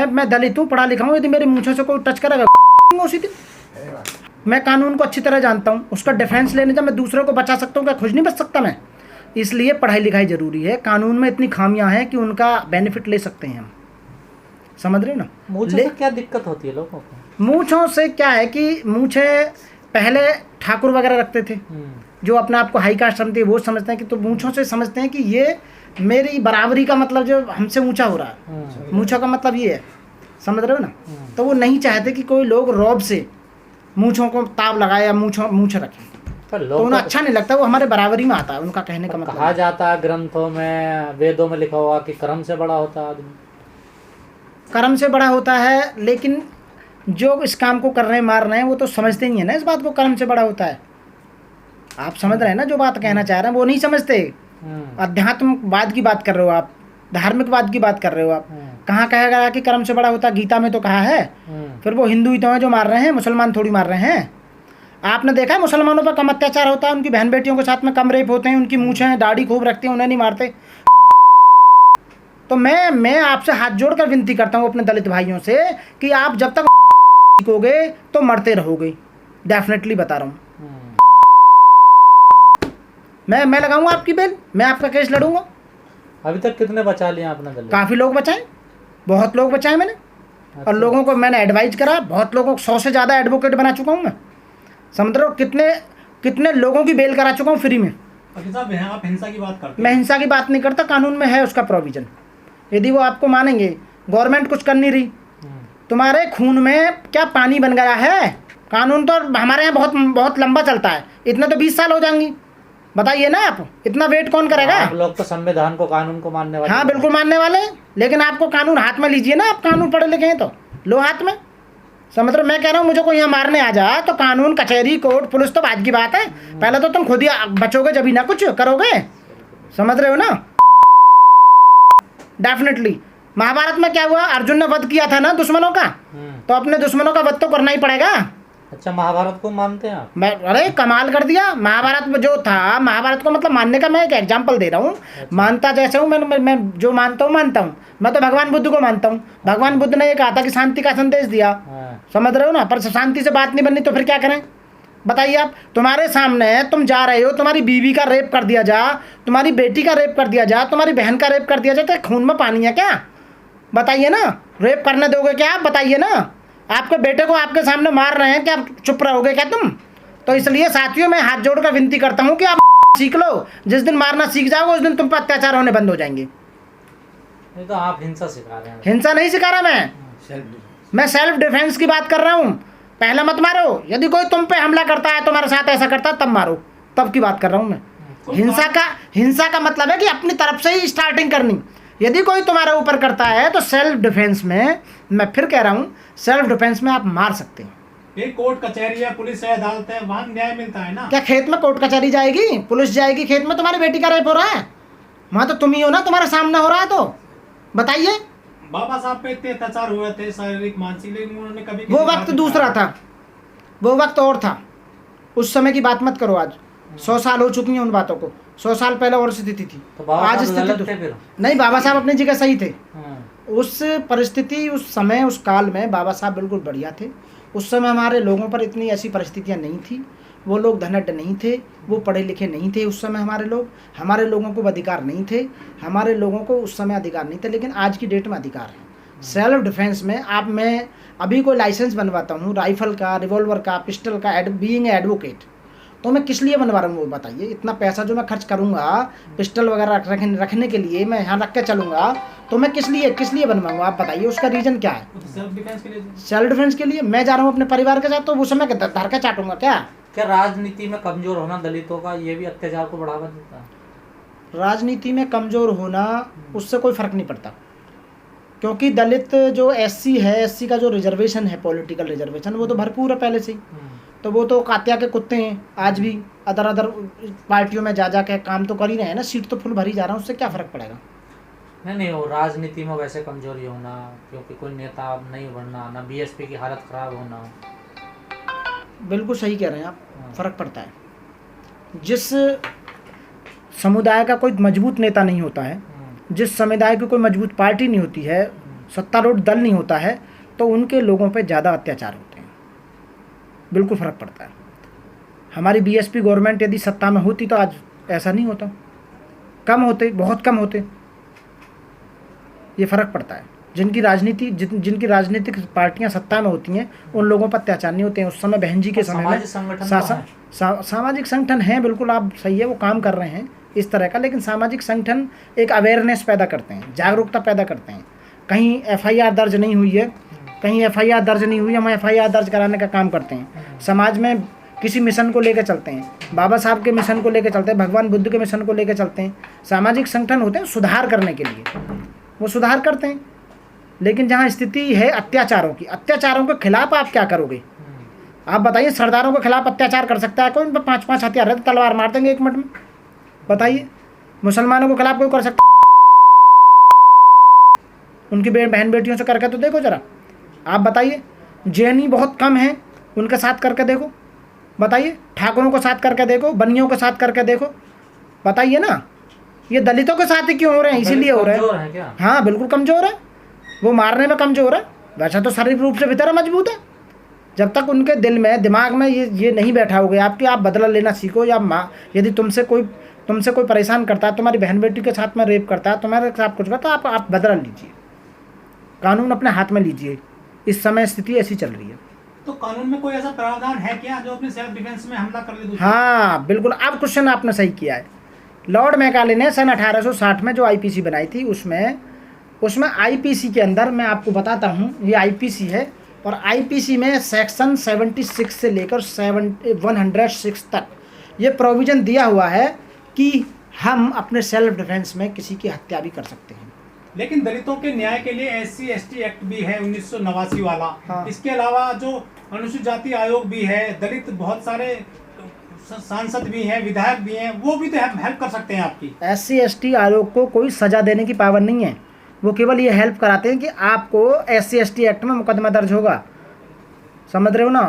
मैं दलित हूँ, पढ़ा लिखा हूँ, यदि मेरी मूंछों से कोई टच करेगा उसी दिन। मैं कानून को अच्छी तरह जानता हूँ, उसका डिफेंस लेने जब मैं दूसरों को बचा सकता हूँ, क्या खुद नहीं बच सकता मैं? इसलिए पढ़ाई लिखाई जरूरी है। कानून में इतनी खामियां हैं कि उनका बेनिफिट ले सकते हैं हम, समझ रहे हो ना। मूंछों से क्या दिक्कत होती है लोगों को? मूंछों से क्या है कि मूंछे पहले ठाकुर वगैरह रखते थे, जो अपने आप को हाई कास्ट समझते हैं, वो समझते हैं कि, तो मूंछों से समझते हैं कि ये मेरी बराबरी का मतलब जो हमसे ऊंचा हो रहा है, मूंछों का मतलब ये है, समझ रहे हो ना। तो वो नहीं चाहते कि कोई लोग रौब से मूंछों को ताव लगाए या मूंछ रखें, तो उन्हें अच्छा नहीं लगता। वो हमारे बराबरी में आता है, उनका कहने का मतलब। कहा जाता है ग्रंथों में, वेदों में लिखा हुआ कि कर्म से बड़ा होता है आदमी। कर्म से बड़ा होता है, लेकिन जो इस काम को कर रहे हैं, मार रहे हैं, वो तो समझते नहीं है ना इस बात को, कर्म से बड़ा होता है। आप समझ रहे हैं ना जो बात कहना चाह रहे हैं, वो नहीं समझते। अध्यात्मवाद की बात कर रहे हो आप, धार्मिकवाद की बात कर रहे हो आप। कहाँ कहा गया कि कर्म से बड़ा होता है? गीता में तो कहा है। फिर वो हिंदू ही तो हैं जो मार रहे हैं, मुसलमान थोड़ी मार रहे हैं। आपने देखा है मुसलमानों पर कम अत्याचार होता है, उनकी बहन बेटियों के साथ में कम रेप होते हैं, उनकी मूछें दाढ़ी खूब रखती हैं, उन्हें नहीं मारते। तो मैं आपसे हाथ जोड़कर विनती करता हूँ अपने दलित भाइयों से कि आप जब तक सीखोगे तो मरते रहोगे, डेफिनेटली बता रहा हूँ। मैं लगाऊंगा आपकी बेल, मैं आपका केस लड़ूंगा। अभी तक कितने बचा लिए आपने दलित? काफ़ी लोग बचाए, बहुत लोग बचाए मैंने। अच्छा। और लोगों को मैंने एडवाइज करा, बहुत लोगों को 100 से ज़्यादा एडवोकेट बना चुका हूँ मैं। समझ रहे हो कितने लोगों की बेल करा चुका हूँ फ्री में। साहब आप हिंसा की बात करते हैं? मैं हिंसा की बात नहीं करता, कानून में है उसका प्रोविज़न। यदि वो आपको मानेंगे, गवर्नमेंट कुछ कर नहीं रही, तुम्हारे खून में क्या पानी बन गया है? कानून तो हमारे यहाँ बहुत बहुत लंबा चलता है, इतना तो 20 साल हो जाएंगी। बताइए ना आप, इतना वेट कौन करेगा? आप लोग तो संविधान को, कानून को मानने वाले। हाँ बिल्कुल मानने वाले हैं, लेकिन आपको कानून हाथ में लीजिए ना, आप कानून पढ़े लिखे हैं तो लो हाथ में। समझ रहे? मैं कह रहा हूँ मुझे कोई यहाँ मारने आ जा तो कानून, कचहरी, कोर्ट, पुलिस तो बाद की बात है, पहले तो तुम खुद ही बचोगे जब ही ना कुछ करोगे। समझ रहे हो ना। डेफिनेटली महाभारत में क्या हुआ, अर्जुन ने वध किया था ना दुश्मनों का, तो अपने दुश्मनों का वध तो करना ही पड़ेगा। अच्छा, महाभारत को मानते हैं आप? मैं अरे कमाल कर दिया। महाभारत में जो था, महाभारत को मतलब मानने का मैं एक एग्जांपल दे रहा हूँ। अच्छा। मानता जैसे हूँ मैं जो मानता हूँ। मैं तो भगवान बुद्ध को मानता हूँ। भगवान बुद्ध ने ये कहा था कि शांति का संदेश दिया। समझ रहे हो ना। पर शांति से बात नहीं बननी तो फिर क्या करें बताइए आप। तुम्हारे सामने तुम जा रहे हो, तुम्हारी बीवी का रेप कर दिया जा, तुम्हारी बेटी का रेप कर दिया जा, तुम्हारी बहन का रेप कर दिया जाए, तो खून में पानी है क्या? बताइए ना। रेप करने दोगे क्या आप? बताइए ना। आपके बेटे को आपके सामने मार रहे हैं, क्या आप चुप रहोगे क्या तुम? तो इसलिए साथियों मैं हाथ जोड़कर विनती करता हूँ कि आप सीख लो। जिस दिन मारना सीख जाओगे उस दिन तुम पर अत्याचार होने बंद हो जाएंगे। नहीं तो आप हिंसा सिखा रहे हैं। हिंसा नहीं सिखा रहा मैं सेल्फ डिफेंस की बात कर रहा हूँ। पहले मत मारो। यदि कोई तुम पे हमला करता है, तुम्हारे साथ ऐसा करता है, तब मारो, तब की बात कर रहा हूँ मैं। हिंसा का मतलब है कि अपनी तरफ से ही स्टार्टिंग करनी। यदि कोई तुम्हारे ऊपर करता है तो सेल्फ डिफेंस में, मैं फिर कह रहा हूँ, सेल्फ डिफेंस में आप मार सकते हैं। ये कोर्ट कचहरी है, पुलिस है, अदालत है, वहाँ न्याय मिलता है ना। क्या खेत में कोर्ट कचहरी जाएगी, पुलिस जाएगी खेत में? तुम्हारी बेटी का रेप हो रहा है, वहाँ तो तुम ही हो ना, तुम्हारे सामने हो रहा है, तो बताइए। बाबा साहब पे इतने अत्याचार हुए थे, शारीरिक मानसिक, लेकिन उन्होंने कभी वो वक्त दूसरा था, वो वक्त और था। उस समय की बात मत करो। आज 100 साल हो चुकी हैं उन बातों को। 100 साल पहले और स्थिति थी, तो आज स्थिति तो नहीं। बाबा साहब अपनी जगह सही थे। उस परिस्थिति, उस समय, उस काल में बाबा साहब बिल्कुल बढ़िया थे। उस समय हमारे लोगों पर इतनी ऐसी परिस्थितियां नहीं थी। वो लोग धनढ़ नहीं थे, वो पढ़े लिखे नहीं थे उस समय। हमारे लोगों को अधिकार नहीं थे। हमारे लोगों को उस समय अधिकार नहीं थे, लेकिन आज की डेट में अधिकार है। सेल्फ डिफेंस में आप, मैं अभी कोई लाइसेंस बनवाता हूँ राइफल का, रिवॉल्वर का, पिस्टल का, बीइंग एडवोकेट, तो मैं किस लिए बनवा रहा हूँ वो बताइए। इतना पैसा जो मैं खर्च करूँगा पिस्टल वगैरह रखने के लिए, मैं यहाँ रख के चलूँगा, तो मैं किस लिए बनवाऊँगा आप बताइए। उसका रीज़न क्या है? सेल्फ डिफेंस के लिए। सेल्फ डिफेंस के लिए मैं जा रहा हूँ अपने परिवार के साथ, तो उस समय धर के चाटूंगा क्या? क्या राजनीति में कमजोर होना दलितों का, ये भी अत्याचार को बढ़ावा देता है? राजनीति में कमजोर होना, उससे कोई फर्क नहीं पड़ता, क्योंकि दलित जो SC है, SC का जो रिजर्वेशन है, पॉलिटिकल रिजर्वेशन, वो तो भरपूर है पहले से ही। तो वो तो कात्या के कुत्ते हैं आज भी, अदर पार्टियों में जा के काम तो कर ही रहे हैं ना। सीट तो फुल भरी जा रहा है, उससे क्या फ़र्क पड़ेगा? नहीं वो राजनीति में वैसे कमजोरी होना, क्योंकि कोई नेता नहीं बनना, ना BSP की हालत ख़राब होना। बिल्कुल सही कह रहे हैं आप, फ़र्क पड़ता है। जिस समुदाय का कोई मजबूत नेता नहीं होता है, जिस समुदाय की कोई मजबूत पार्टी नहीं होती है, सत्तारूढ़ दल नहीं होता है तो उनके लोगों पे ज़्यादा अत्याचार होते हैं, बिल्कुल फ़र्क पड़ता है। हमारी बीएसपी गवर्नमेंट यदि सत्ता में होती तो आज ऐसा नहीं होता, कम होते, बहुत कम होते। ये फ़र्क पड़ता है। जिनकी राजनीतिक पार्टियां सत्ता में होती हैं उन लोगों पर अत्याचार नहीं होते हैं। उस समय बहन जी के समय में सामाजिक संगठन हैं, बिल्कुल आप सही है, वो काम कर रहे हैं इस तरह का, लेकिन सामाजिक संगठन एक अवेयरनेस पैदा करते हैं, जागरूकता पैदा करते हैं। कहीं एफआईआर दर्ज नहीं हुई है, हम एफआईआर दर्ज कराने का काम करते हैं। समाज में किसी मिशन को लेकर चलते हैं, बाबा साहब के मिशन को लेकर चलते हैं, भगवान बुद्ध के मिशन को लेकर चलते हैं। सामाजिक संगठन होते हैं सुधार करने के लिए, वो सुधार करते हैं। लेकिन जहाँ स्थिति है अत्याचारों के खिलाफ आप क्या करोगे? आप बताइए, सरदारों के खिलाफ अत्याचार कर सकता है कोई? उन पर 5-5 हथियार रहते, तलवार मार देंगे 1 मिनट में। बताइए, मुसलमानों के खिलाफ कोई कर सकता? उनकी बहन बेटियों से करके तो देखो जरा, आप बताइए। जैनी बहुत कम है, उनके साथ करके देखो, बताइए। ठाकुरों के साथ करके देखो, बनियों के साथ करके देखो, बताइए ना। ये दलितों के साथ ही क्यों हो रहे हैं? इसीलिए हो रहे हैं। हाँ, बिल्कुल कमज़ोर है, वो मारने में कमज़ोर है। वैसा तो शारीरिक रूप से भीतर मजबूत है। जब तक उनके दिल में, दिमाग में ये नहीं बैठा होगा आपकी, आप बदला लेना सीखो। या माँ यदि तुमसे कोई परेशान करता है, तुम्हारी बहन बेटी के साथ में रेप करता है, तुम्हारे साथ कुछ करता है, आप बदला लीजिए, कानून अपने हाथ में लीजिए। इस समय स्थिति ऐसी चल रही है। तो कानून में कोई ऐसा प्रावधान है क्या जो अपने सेल्फ डिफेंस में हमला कर ले? हाँ बिल्कुल, अब क्वेश्चन आपने सही किया है। लॉर्ड मैकाले ने सन 1860 में जो आईपीसी बनाई थी, उसमें आईपीसी के अंदर मैं आपको बताता हूँ, ये आईपीसी है, और आईपीसी में सेक्शन 76 से लेकर 106 तक ये प्रोविज़न दिया हुआ है कि हम अपने सेल्फ डिफेंस में किसी की हत्या भी कर सकते हैं। लेकिन दलितों के न्याय के लिए SC/ST एक्ट भी है 1989 वाला। हाँ। इसके अलावा जो अनुसूचित जाति आयोग भी है, दलित बहुत सारे सांसद भी हैं, विधायक भी हैं, वो भी तो हेल्प कर सकते हैं आपकी। SC/ST आयोग को कोई सजा देने की पावर नहीं है, वो केवल ये हेल्प कराते हैं कि आपको SC/ST एक्ट में मुकदमा दर्ज होगा, समझ रहे हो ना।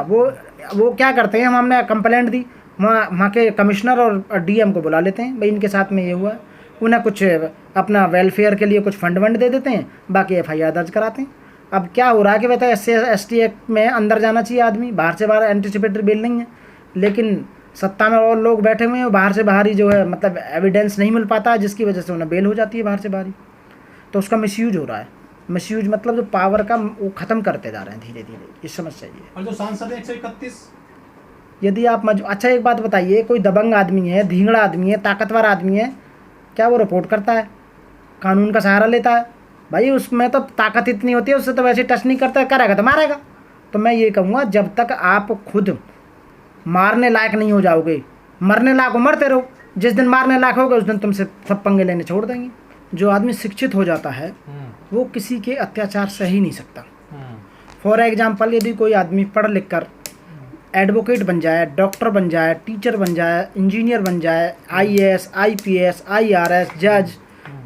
वो क्या करते हैं, हमने कंप्लेंट दी, वहाँ के कमिश्नर और DM को बुला लेते हैं, भाई इनके साथ में ये हुआ है, उन्हें कुछ अपना वेलफेयर के लिए कुछ फंड दे देते हैं, बाकी FIR दर्ज कराते हैं। अब क्या हो रहा है कि वैसे SC/ST एक्ट में अंदर जाना चाहिए आदमी, बाहर से बाहर एंटिसिपेटरी बेल नहीं है, लेकिन सत्ता में और लोग बैठे हुए हैं, बाहर से बाहर ही जो है, मतलब एविडेंस नहीं मिल पाता है, जिसकी वजह से उन्हें बेल हो जाती है बाहर से बाहर ही। तो उसका मिसयूज हो रहा है। मिसयूज मतलब जो पावर का वो ख़त्म करते जा रहे हैं धीरे धीरे, ये समस्या ये है। और जो सांसद है 131, यदि आप अच्छा एक बात बताइए, कोई दबंग आदमी है, धींगड़ा आदमी है, ताकतवर आदमी है, क्या वो रिपोर्ट करता है, कानून का सहारा लेता है? भाई उसमें तो ताकत इतनी होती है, उससे तो वैसे टच नहीं करता, करेगा तो मारेगा। तो मैं ये कहूँगा, जब तक आप खुद मारने लायक नहीं हो जाओगे, मरने लायक हो मरते रहो, जिस दिन मारने लायक होगे उस दिन तुमसे सब पंगे लेने छोड़ देंगे। जो आदमी शिक्षित हो जाता है वो किसी के अत्याचार सह ही नहीं सकता। फॉर एग्जाम्पल, यदि कोई आदमी पढ़ लिख कर एडवोकेट बन जाए, डॉक्टर बन जाए, टीचर बन जाए, इंजीनियर बन जाए, IAS, IPS, IRS, जज,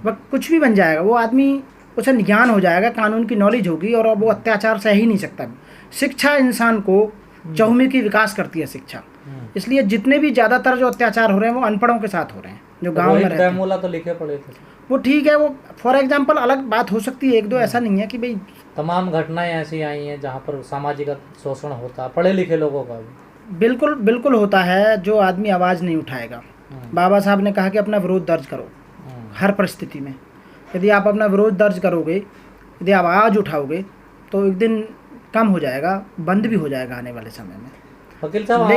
वह कुछ भी बन जाएगा, वो आदमी, उसे ज्ञान हो जाएगा, कानून की नॉलेज होगी, और वो अत्याचार सह ही नहीं सकता। शिक्षा इंसान को चहुमुखी की विकास करती है शिक्षा। इसलिए जितने भी ज़्यादातर जो अत्याचार हो रहे हैं वो अनपढ़ों के साथ हो रहे हैं, जो गांव में रहते हैं। तो लिखे पड़े थे वो ठीक है, वो फॉर एग्जांपल अलग बात हो सकती है, एक दो, ऐसा नहीं है कि भाई तमाम घटनाएं ऐसी आई हैं जहाँ पर सामाजिक शोषण होता है पढ़े लिखे लोगों का भी। बिल्कुल होता है। जो आदमी आवाज़ नहीं उठाएगा, बाबा साहब ने कहा कि अपना विरोध दर्ज करो हर परिस्थिति में। यदि आप अपना विरोध दर्ज करोगे, यदि आप आवाज़ उठाओगे, तो एक दिन कम हो जाएगा, बंद भी हो जाएगा आने वाले समय में। वकील साहब,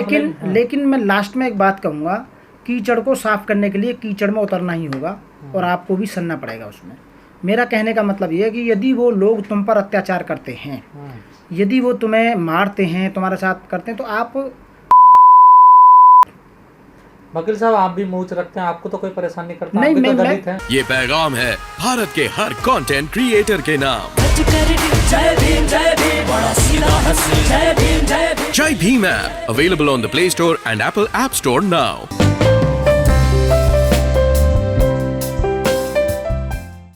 लेकिन मैं लास्ट में एक बात कहूँगा, कीचड़ को साफ करने के लिए कीचड़ में उतरना ही होगा, और आपको भी सनना पड़ेगा उसमें। मेरा कहने का मतलब ये है कि यदि वो लोग तुम पर अत्याचार करते हैं, यदि वो तुम्हें मारते हैं, तुम्हारे साथ करते हैं, तो आप। वकील साहब, आप भी मूंछ रखते हैं, आपको तो कोई परेशानी नहीं करता? नहीं, तो दलित हैं। ये पैगाम है भारत के हर कंटेंट क्रिएटर के नाम। जय Bhim app available on the play store and Apple app store now.